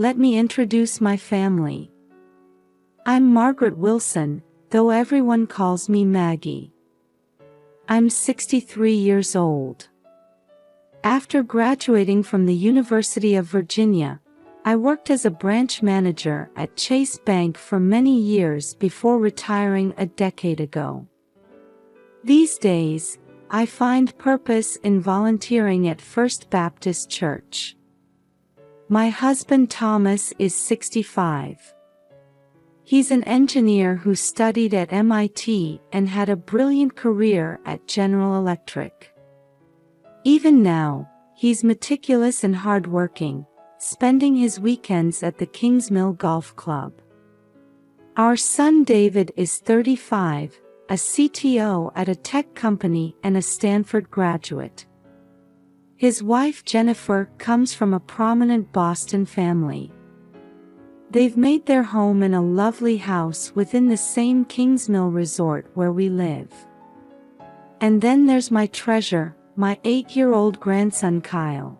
let me introduce my family. I'm Margaret Wilson, though everyone calls me Maggie. I'm 63 years old. After graduating from the University of Virginia, I worked as a branch manager at Chase Bank for many years before retiring a decade ago. These days, I find purpose in volunteering at First Baptist Church. My husband Thomas is 65. He's an engineer who studied at MIT and had a brilliant career at General Electric. Even now, he's meticulous and hardworking, spending his weekends at the Kingsmill Golf Club. Our son David is 35, a CTO at a tech company and a Stanford graduate. His wife Jennifer comes from a prominent Boston family. They've made their home in a lovely house within the same Kingsmill resort where we live. And then there's my treasure, my 8-year-old grandson Kyle.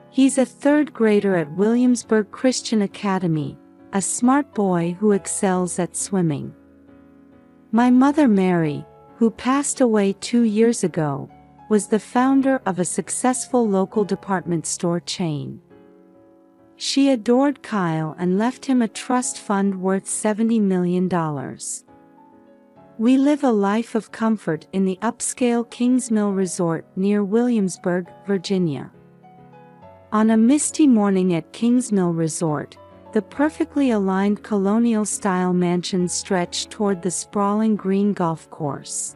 He's a third grader at Williamsburg Christian Academy, a smart boy who excels at swimming. My mother Mary, who passed away 2 years ago, was the founder of a successful local department store chain. She adored Kyle and left him a trust fund worth $70 million. We live a life of comfort in the upscale Kingsmill Resort near Williamsburg, Virginia. On a misty morning at Kingsmill Resort, the perfectly aligned colonial-style mansions stretch toward the sprawling green golf course.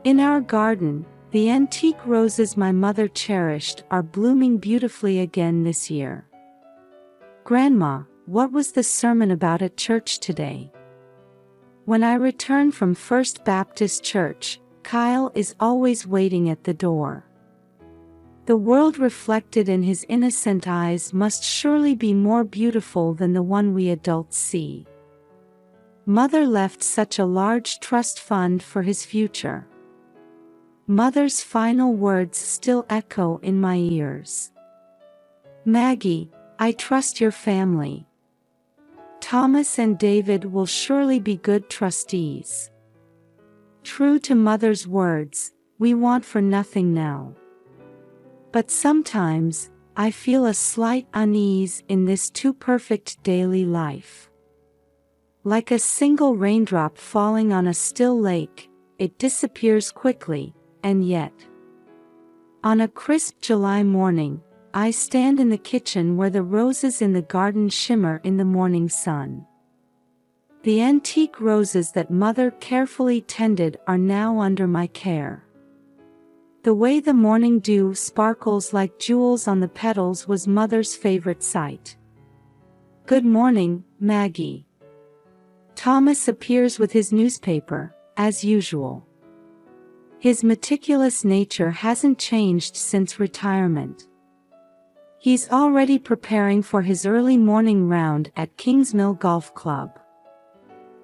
In our garden, the antique roses my mother cherished are blooming beautifully again this year. Grandma, what was the sermon about at church today? When I return from First Baptist Church, Kyle is always waiting at the door. The world reflected in his innocent eyes must surely be more beautiful than the one we adults see. Mother left such a large trust fund for his future. Mother's final words still echo in my ears. Maggie, I trust your family. Thomas and David will surely be good trustees. True to Mother's words, we want for nothing now. But sometimes, I feel a slight unease in this too perfect daily life. Like a single raindrop falling on a still lake, it disappears quickly, and yet. On a crisp July morning, I stand in the kitchen where the roses in the garden shimmer in the morning sun. The antique roses that Mother carefully tended are now under my care. The way the morning dew sparkles like jewels on the petals was Mother's favorite sight. Good morning, Maggie. Thomas appears with his newspaper, as usual. His meticulous nature hasn't changed since retirement. He's already preparing for his early morning round at Kingsmill Golf Club.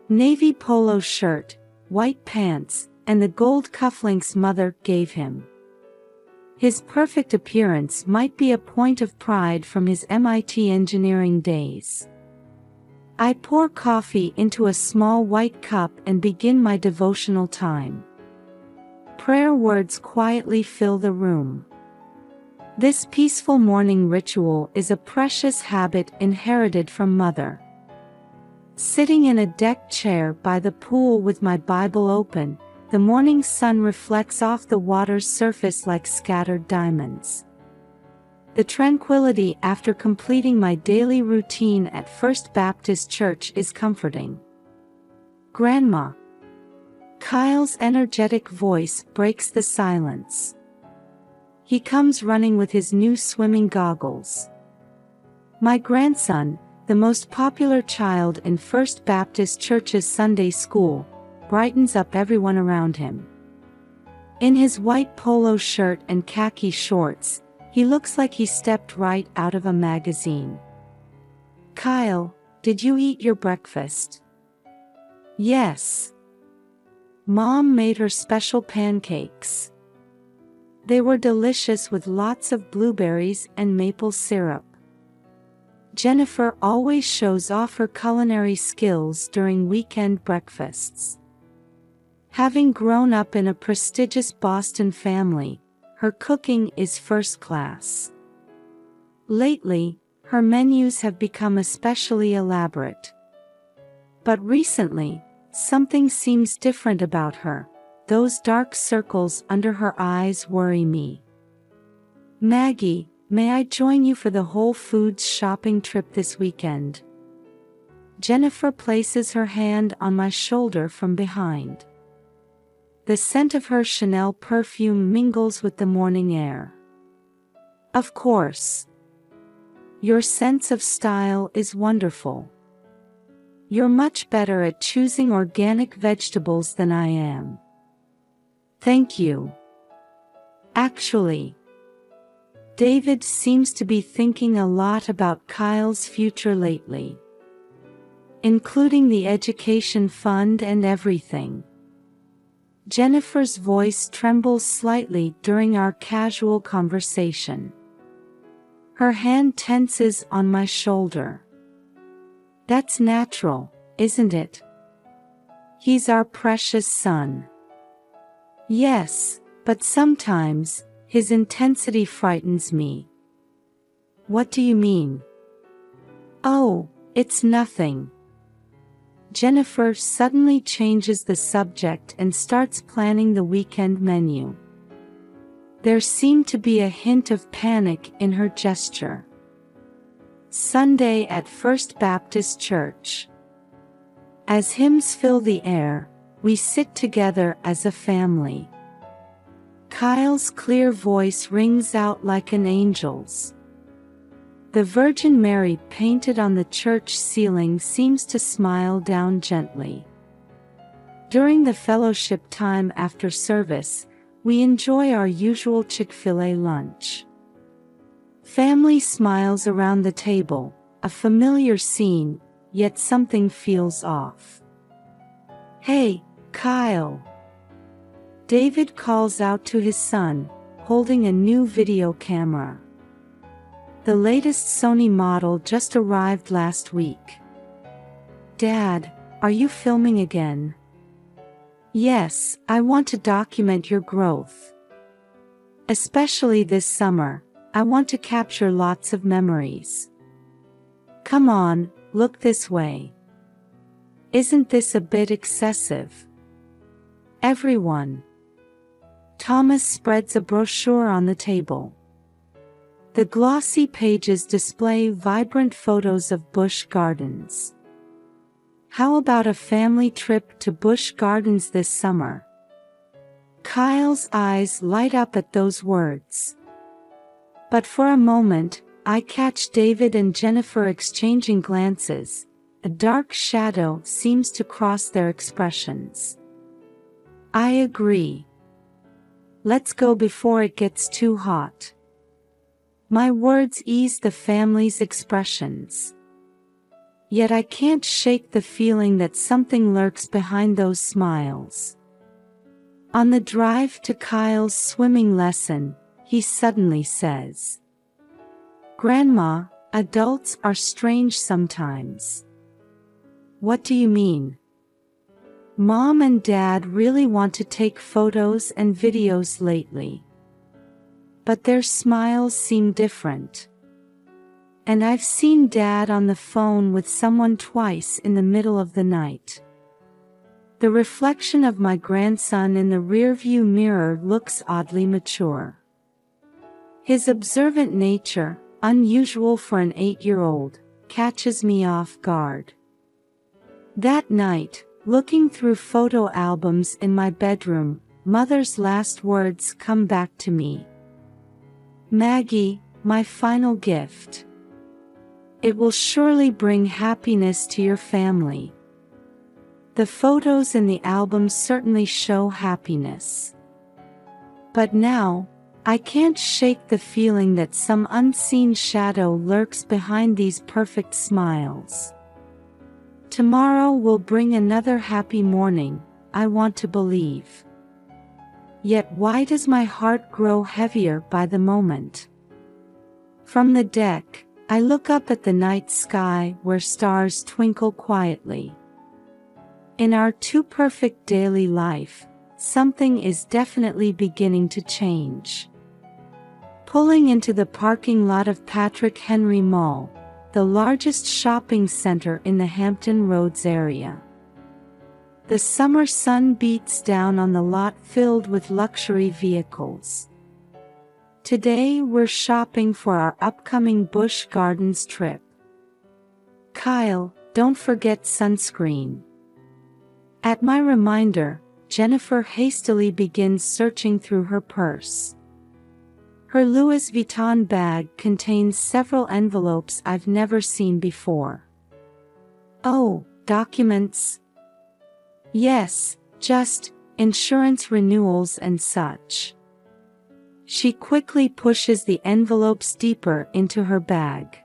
Navy polo shirt, white pants, and the gold cufflinks Mother gave him. His perfect appearance might be a point of pride from his MIT engineering days. I pour coffee into a small white cup and begin my devotional time. Prayer words quietly fill the room. This peaceful morning ritual is a precious habit inherited from Mother. Sitting in a deck chair by the pool with my Bible open, the morning sun reflects off the water's surface like scattered diamonds. The tranquility after completing my daily routine at First Baptist Church is comforting. Grandma. Kyle's energetic voice breaks the silence. He comes running with his new swimming goggles. My grandson, the most popular child in First Baptist Church's Sunday school, brightens up everyone around him. In his white polo shirt and khaki shorts, he looks like he stepped right out of a magazine. Kyle, did you eat your breakfast? Yes. Mom made her special pancakes. They were delicious with lots of blueberries and maple syrup. Jennifer always shows off her culinary skills during weekend breakfasts. Having grown up in a prestigious Boston family, her cooking is first class. Lately, her menus have become especially elaborate. But recently, something seems different about her. Those dark circles under her eyes worry me. Maggie, may I join you for the Whole Foods shopping trip this weekend? Jennifer places her hand on my shoulder from behind. The scent of her Chanel perfume mingles with the morning air. Of course. Your sense of style is wonderful. You're much better at choosing organic vegetables than I am. Thank you. Actually, David seems to be thinking a lot about Kyle's future lately, including the education fund and everything. Jennifer's voice trembles slightly during our casual conversation. Her hand tenses on my shoulder. That's natural, isn't it? He's our precious son. Yes, but sometimes, his intensity frightens me. What do you mean? Oh, it's nothing. Jennifer suddenly changes the subject and starts planning the weekend menu. There seemed to be a hint of panic in her gesture. Sunday at First Baptist Church. As hymns fill the air, we sit together as a family. Kyle's clear voice rings out like an angel's. The Virgin Mary painted on the church ceiling seems to smile down gently. During the fellowship time after service, we enjoy our usual Chick-fil-A lunch. Family smiles around the table, a familiar scene, yet something feels off. Hey, Kyle! David calls out to his son, holding a new video camera. The latest Sony model just arrived last week. Dad, are you filming again? Yes, I want to document your growth. Especially this summer, I want to capture lots of memories. Come on, look this way. Isn't this a bit excessive? Everyone. Thomas spreads a brochure on the table. The glossy pages display vibrant photos of Busch Gardens. How about a family trip to Busch Gardens this summer? Kyle's eyes light up at those words. But for a moment, I catch David and Jennifer exchanging glances. A dark shadow seems to cross their expressions. I agree. Let's go before it gets too hot. My words ease the family's expressions. Yet I can't shake the feeling that something lurks behind those smiles. On the drive to Kyle's swimming lesson, he suddenly says, "Grandma, adults are strange sometimes." What do you mean? Mom and Dad really want to take photos and videos lately. But their smiles seem different. And I've seen Dad on the phone with someone twice in the middle of the night. The reflection of my grandson in the rearview mirror looks oddly mature. His observant nature, unusual for an 8-year-old, catches me off guard. That night, looking through photo albums in my bedroom, Mother's last words come back to me. Maggie, my final gift. It will surely bring happiness to your family. The photos in the album certainly show happiness. But now, I can't shake the feeling that some unseen shadow lurks behind these perfect smiles. Tomorrow will bring another happy morning, I want to believe. Yet why does my heart grow heavier by the moment? From the deck, I look up at the night sky where stars twinkle quietly. In our too-perfect daily life, something is definitely beginning to change. Pulling into the parking lot of Patrick Henry Mall, the largest shopping center in the Hampton Roads area. The summer sun beats down on the lot filled with luxury vehicles. Today we're shopping for our upcoming Busch Gardens trip. Kyle, don't forget sunscreen. At my reminder, Jennifer hastily begins searching through her purse. Her Louis Vuitton bag contains several envelopes I've never seen before. Oh, documents? Yes, just insurance renewals and such. She quickly pushes the envelopes deeper into her bag.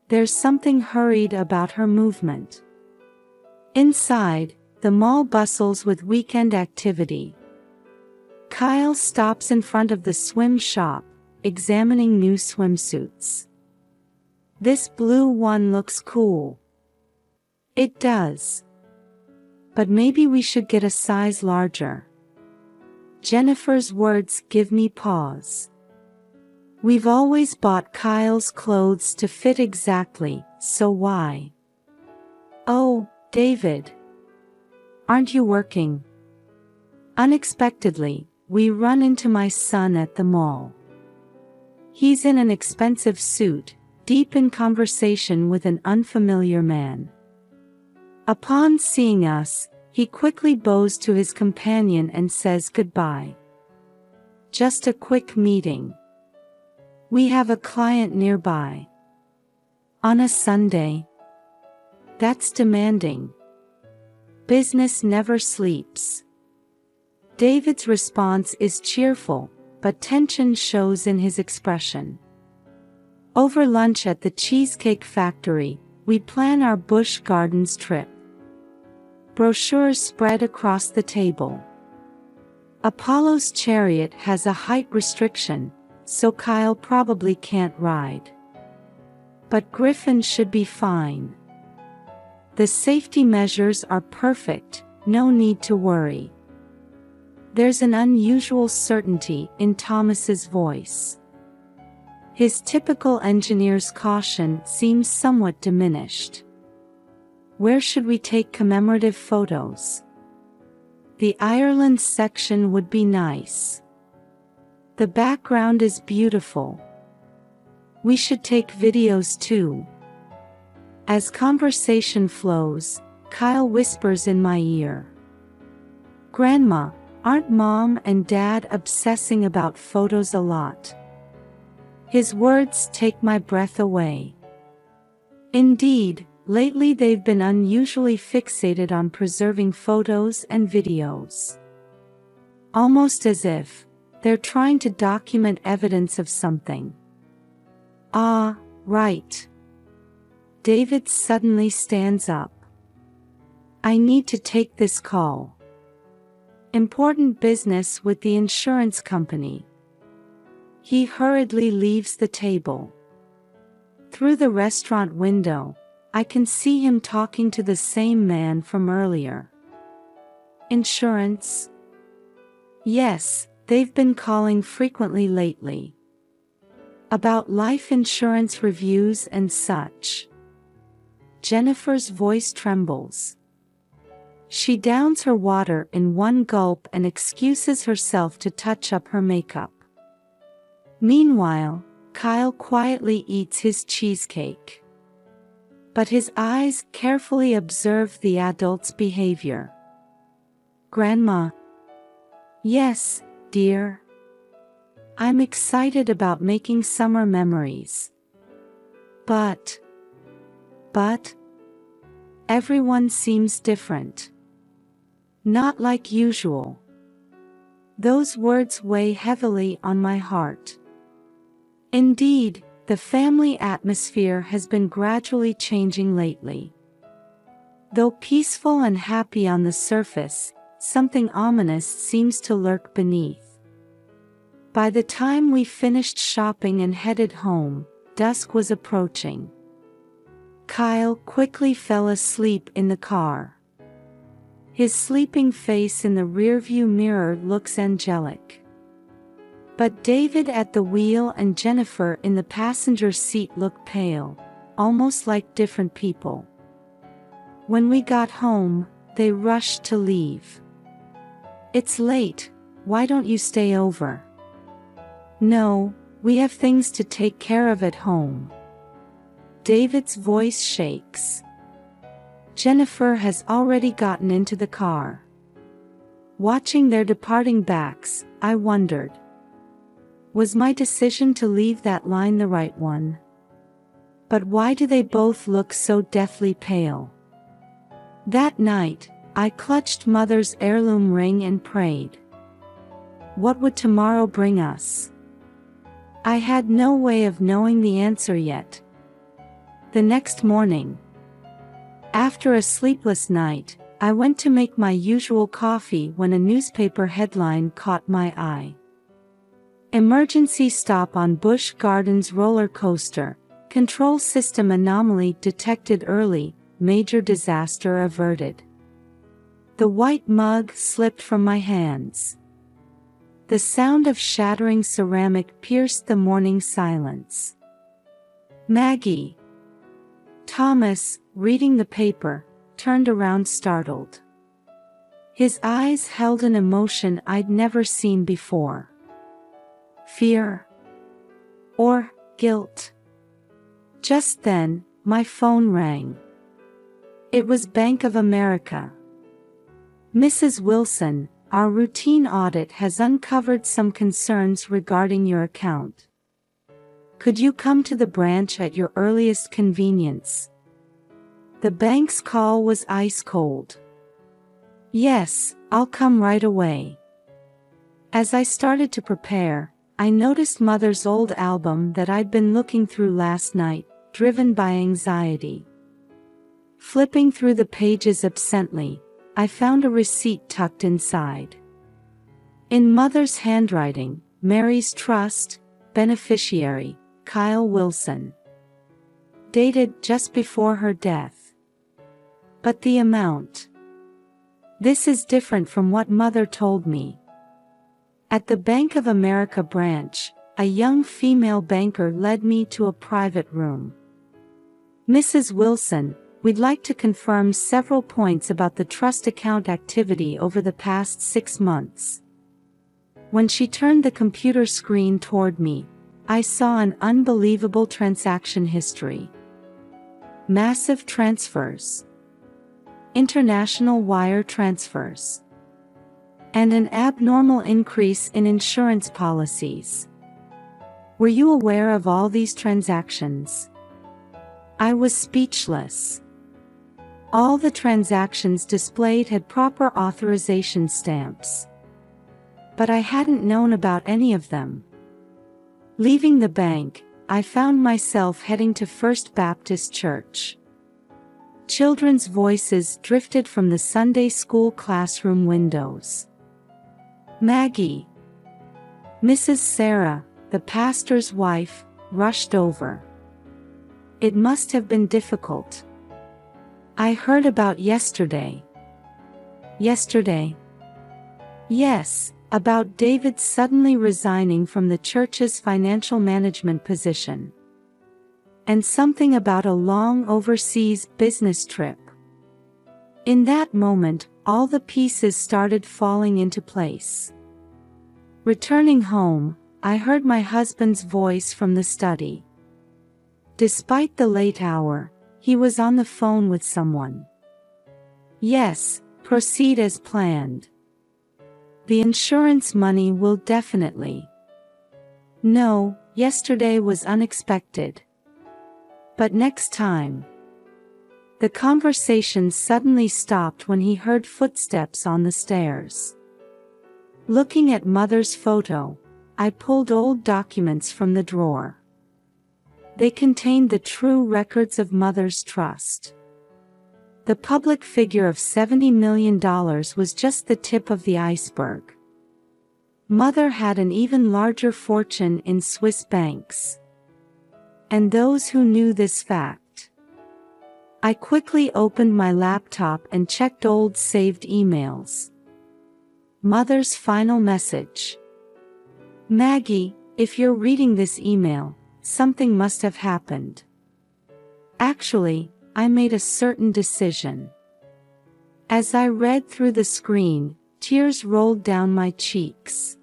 There's something hurried about her movement. Inside, the mall bustles with weekend activity. Kyle stops in front of the swim shop, examining new swimsuits. This blue one looks cool. It does. But maybe we should get a size larger. Jennifer's words give me pause. We've always bought Kyle's clothes to fit exactly, so why? Oh, David. Aren't you working? Unexpectedly, we run into my son at the mall. He's in an expensive suit, deep in conversation with an unfamiliar man. Upon seeing us, he quickly bows to his companion and says goodbye. Just a quick meeting. We have a client nearby. On a Sunday? That's demanding. Business never sleeps. David's response is cheerful, but tension shows in his expression. Over lunch at the Cheesecake Factory, we plan our Busch Gardens trip. Brochures spread across the table. Apollo's chariot has a height restriction, so Kyle probably can't ride. But Griffin should be fine. The safety measures are perfect, no need to worry. There's an unusual certainty in Thomas's voice. His typical engineer's caution seems somewhat diminished. Where should we take commemorative photos? The Ireland section would be nice. The background is beautiful. We should take videos too. As conversation flows, Kyle whispers in my ear. Grandma, aren't Mom and Dad obsessing about photos a lot? His words take my breath away. Indeed, lately they've been unusually fixated on preserving photos and videos. Almost as if they're trying to document evidence of something. Ah, right. David suddenly stands up. I need to take this call. Important business with the insurance company. He hurriedly leaves the table. Through the restaurant window, I can see him talking to the same man from earlier. Insurance? Yes, they've been calling frequently lately. About life insurance reviews and such. Jennifer's voice trembles. She downs her water in one gulp and excuses herself to touch up her makeup. Meanwhile, Kyle quietly eats his cheesecake. But his eyes carefully observe the adult's behavior. Grandma. Yes, dear. I'm excited about making summer memories. But everyone seems different. Not like usual. Those words weigh heavily on my heart. Indeed, the family atmosphere has been gradually changing lately. Though peaceful and happy on the surface, something ominous seems to lurk beneath. By the time we finished shopping and headed home, that dusk was approaching. Kyle quickly fell asleep in the car. His sleeping face in the rearview mirror looks angelic. But David at the wheel and Jennifer in the passenger seat look pale, almost like different people. When we got home, they rushed to leave. "It's late, why don't you stay over?" "No, we have things to take care of at home." David's voice shakes. Jennifer has already gotten into the car. Watching their departing backs, I wondered, was my decision to leave that line the right one? But why do they both look so deathly pale? That night, I clutched Mother's heirloom ring and prayed. What would tomorrow bring us? I had no way of knowing the answer yet. The next morning, after a sleepless night, I went to make my usual coffee when a newspaper headline caught my eye. Emergency stop on Busch Gardens roller coaster, control system anomaly detected early, major disaster averted. The white mug slipped from my hands. The sound of shattering ceramic pierced the morning silence. Maggie. Thomas, reading the paper, turned around startled. His eyes held an emotion I'd never seen before. Fear? Or guilt? Just then, my phone rang. It was Bank of America. "Mrs. Wilson, our routine audit has uncovered some concerns regarding your account. Could you come to the branch at your earliest convenience?" The bank's call was ice cold. "Yes, I'll come right away." As I started to prepare, I noticed Mother's old album that I'd been looking through last night, driven by anxiety. Flipping through the pages absently, I found a receipt tucked inside. In Mother's handwriting, Mary's Trust, beneficiary, Kyle Wilson. Dated just before her death. But the amount. This is different from what Mother told me. At the Bank of America branch, a young female banker led me to a private room. "Mrs. Wilson, we'd like to confirm several points about the trust account activity over the past 6 months." When she turned the computer screen toward me, I saw an unbelievable transaction history. Massive transfers. International wire transfers. And an abnormal increase in insurance policies. Were you aware of all these transactions? I was speechless. All the transactions displayed had proper authorization stamps. But I hadn't known about any of them. Leaving the bank, I found myself heading to First Baptist Church. Children's voices drifted from the Sunday school classroom windows. Maggie. Mrs. Sarah, the pastor's wife, rushed over. It must have been difficult. I heard about yesterday. Yesterday? Yes, about David suddenly resigning from the church's financial management position. And something about a long overseas business trip. In that moment, all the pieces started falling into place. Returning home, I heard my husband's voice from the study. Despite the late hour, he was on the phone with someone. "Yes, proceed as planned. The insurance money will definitely." "No, yesterday was unexpected. But next time." The conversation suddenly stopped when he heard footsteps on the stairs. Looking at Mother's photo, I pulled old documents from the drawer. They contained the true records of Mother's trust. The public figure of $70 million was just the tip of the iceberg. Mother had an even larger fortune in Swiss banks. and those who knew this fact. I quickly opened my laptop and checked old saved emails. Mother's final message. Maggie, if you're reading this email, something must have happened. Actually, I made a certain decision. As I read through the screen, tears rolled down my cheeks.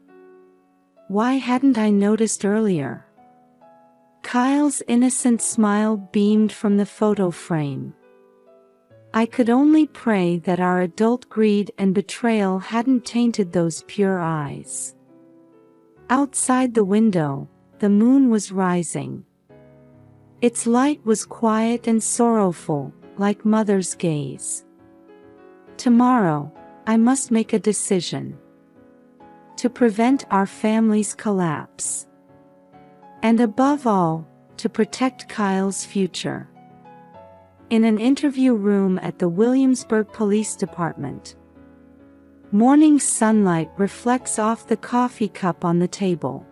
Why hadn't I noticed earlier? Kyle's innocent smile beamed from the photo frame. I could only pray that our adult greed and betrayal hadn't tainted those pure eyes. Outside the window, the moon was rising. Its light was quiet and sorrowful, like Mother's gaze. Tomorrow, I must make a decision. To prevent our family's collapse. And above all, to protect Kyle's future. In an interview room at the Williamsburg Police Department. Morning sunlight reflects off the coffee cup on the table.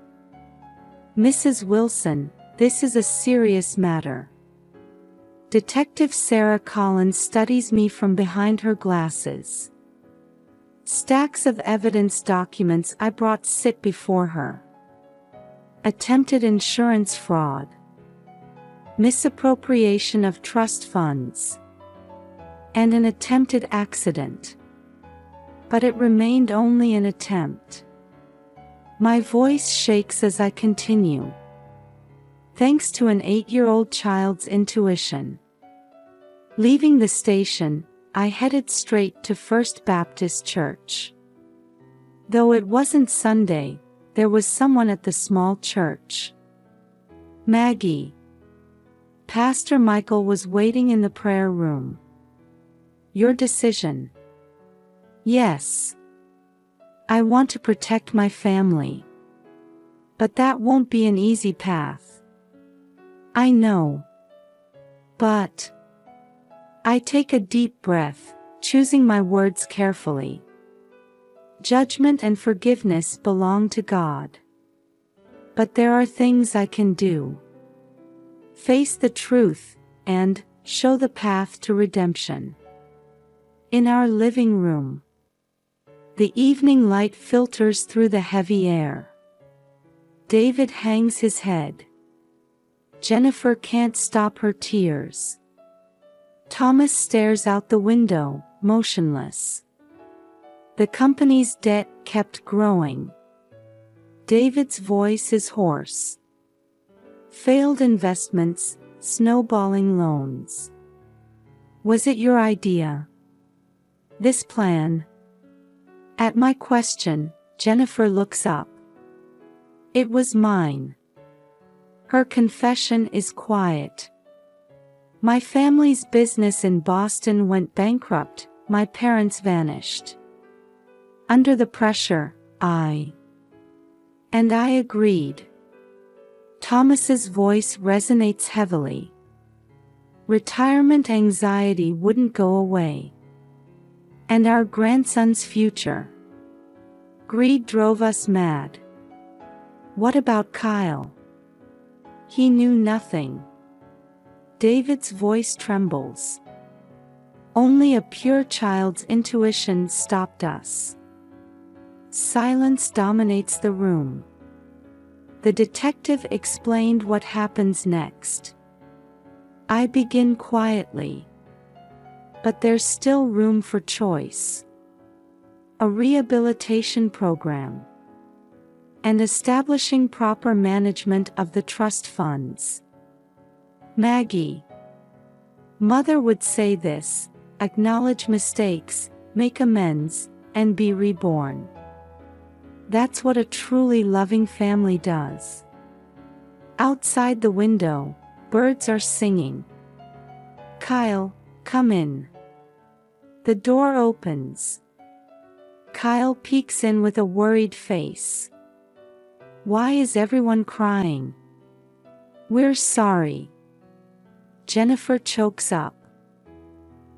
Mrs. Wilson, this is a serious matter. Detective Sarah Collins studies me from behind her glasses. Stacks of evidence documents I brought sit before her. Attempted insurance fraud. Misappropriation of trust funds. And an attempted accident. But it remained only an attempt. My voice shakes as I continue. Thanks to an 8-year-old child's intuition. Leaving the station, I headed straight to First Baptist Church. Though it wasn't Sunday, there was someone at the small church. Maggie. Pastor Michael was waiting in the prayer room. Your decision. Yes. I want to protect my family. But that won't be an easy path. I know. But. I take a deep breath, choosing my words carefully. Judgment and forgiveness belong to God. But there are things I can do. Face the truth, and show the path to redemption. In our living room. The evening light filters through the heavy air. David hangs his head. Jennifer can't stop her tears. Thomas stares out the window, motionless. The company's debt kept growing. David's voice is hoarse. Failed investments, snowballing loans. Was it your idea? This plan? At my question, Jennifer looks up. It was mine. Her confession is quiet. My family's business in Boston went bankrupt, my parents vanished. Under the pressure, I agreed. Thomas's voice resonates heavily. Retirement anxiety wouldn't go away. And our grandson's future. Greed drove us mad. What about Kyle? He knew nothing. David's voice trembles. Only a pure child's intuition stopped us. Silence dominates the room. The detective explained what happens next. I begin quietly. But there's still room for choice. A rehabilitation program. And establishing proper management of the trust funds. Maggie. Mother would say this: acknowledge mistakes, make amends, and be reborn. That's what a truly loving family does. Outside the window, birds are singing. Kyle, come in. The door opens. Kyle peeks in with a worried face. Why is everyone crying? We're sorry. Jennifer chokes up.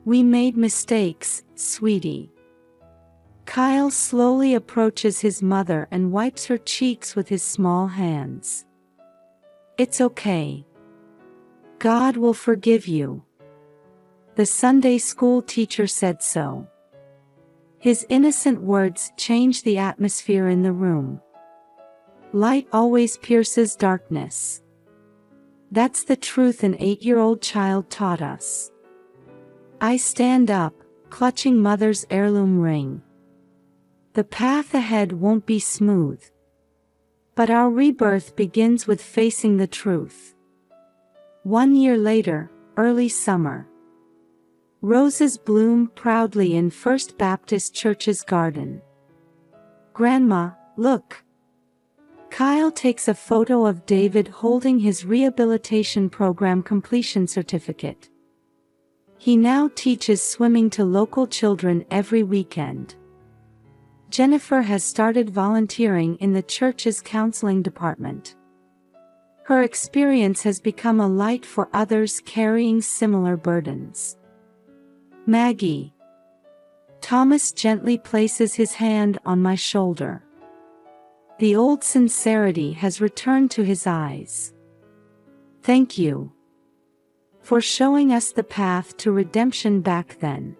We made mistakes, sweetie. Kyle slowly approaches his mother and wipes her cheeks with his small hands. It's okay. God will forgive you. The Sunday school teacher said so. His innocent words changed the atmosphere in the room. Light always pierces darkness. That's the truth an 8-year-old child taught us. I stand up, clutching Mother's heirloom ring. The path ahead won't be smooth. But our rebirth begins with facing the truth. 1 year later, early summer. Roses bloom proudly in First Baptist Church's garden. Grandma, look. Kyle takes a photo of David holding his rehabilitation program completion certificate. He now teaches swimming to local children every weekend. Jennifer has started volunteering in the church's counseling department. Her experience has become a light for others carrying similar burdens. Maggie. Thomas gently places his hand on my shoulder. The old sincerity has returned to his eyes. Thank you for showing us the path to redemption back then.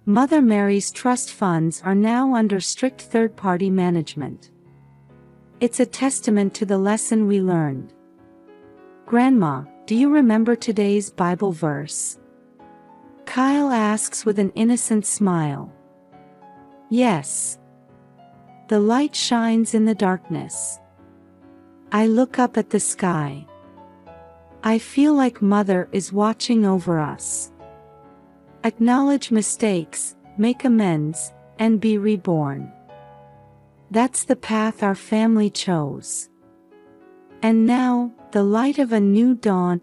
Mother Mary's trust funds are now under strict third-party management. It's a testament to the lesson we learned. Grandma, do you remember today's Bible verse? Kyle asks with an innocent smile. Yes. The light shines in the darkness. I look up at the sky. I feel like Mother is watching over us. Acknowledge mistakes, make amends, and be reborn. That's the path our family chose. And now, the light of a new dawn